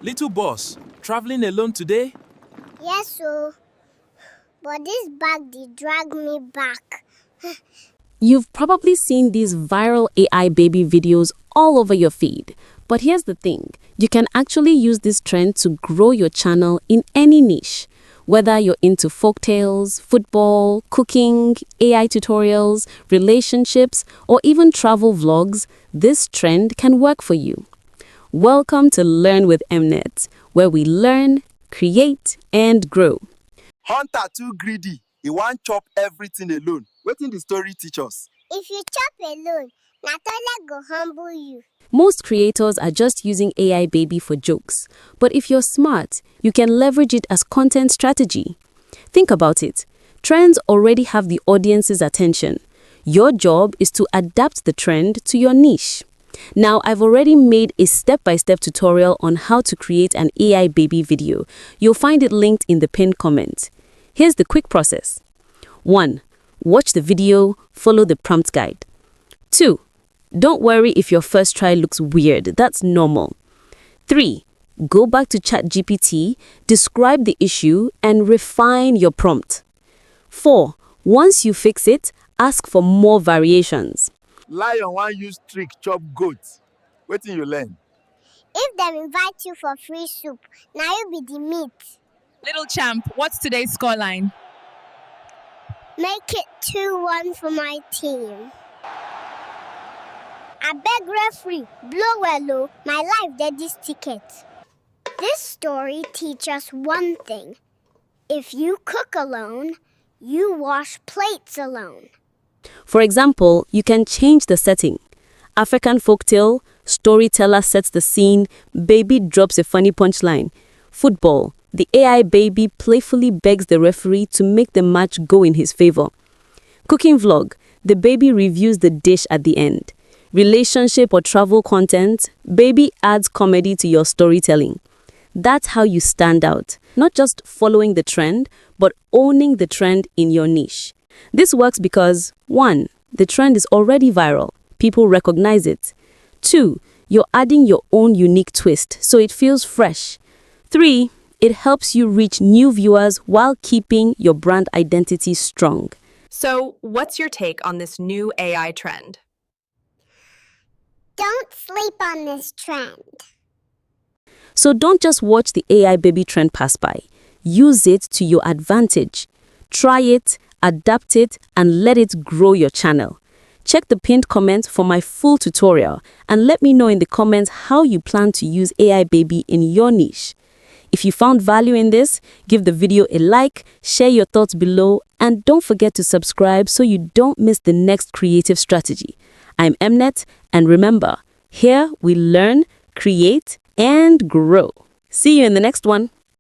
Little boss, traveling alone today? Yes, so. But this bag did drag me back. You've probably seen these viral AI baby videos all over your feed. But here's the thing, you can actually use this trend to grow your channel in any niche. Whether you're into folktales, football, cooking, AI tutorials, relationships, or even travel vlogs, this trend can work for you. Welcome to Learn with Emnet, where we learn, create, and grow. Hunter too greedy. He want chop everything alone. Wetin the story teach us? If you chop alone, na toilet go humble you. Most creators are just using AI baby for jokes, but if you're smart, you can leverage it as content strategy. Think about it. Trends already have the audience's attention. Your job is to adapt the trend to your niche. Now, I've already made a step-by-step tutorial on how to create an AI baby video. You'll find it linked in the pinned comment. Here's the quick process. 1. Watch the video, follow the prompt guide. 2. Don't worry if your first try looks weird, that's normal. 3. Go back to ChatGPT, describe the issue, and refine your prompt. 4. Once you fix it, ask for more variations. Lion wan use trick chop goat. Wetin you learn? If them invite you for free soup, now you be the meat. Little champ, what's today's scoreline? Make it 2-1 for my team. I beg referee, blow well, my life dead this ticket. This story teaches us one thing. If you cook alone, you wash plates alone. For example, you can change the setting. African folktale, storyteller sets the scene, baby drops a funny punchline. Football, the AI baby playfully begs the referee to make the match go in his favor. Cooking vlog, the baby reviews the dish at the end. Relationship or travel content, baby adds comedy to your storytelling. That's how you stand out, not just following the trend, but owning the trend in your niche. This works because 1. The trend is already viral. People recognize it. 2. You're adding your own unique twist, so it feels fresh. 3. It helps you reach new viewers while keeping your brand identity strong. So, what's your take on this new AI trend? Don't sleep on this trend. So don't just watch the AI baby trend pass by. Use it to your advantage. Try it, adapt it, and let it grow your channel. Check the pinned comment for my full tutorial and let me know in the comments how you plan to use AI baby in your niche. If you found value in this, give the video a like, share your thoughts below, and don't forget to subscribe so you don't miss the next creative strategy. I'm Emnet, and remember, here we learn, create, and grow. See you in the next one.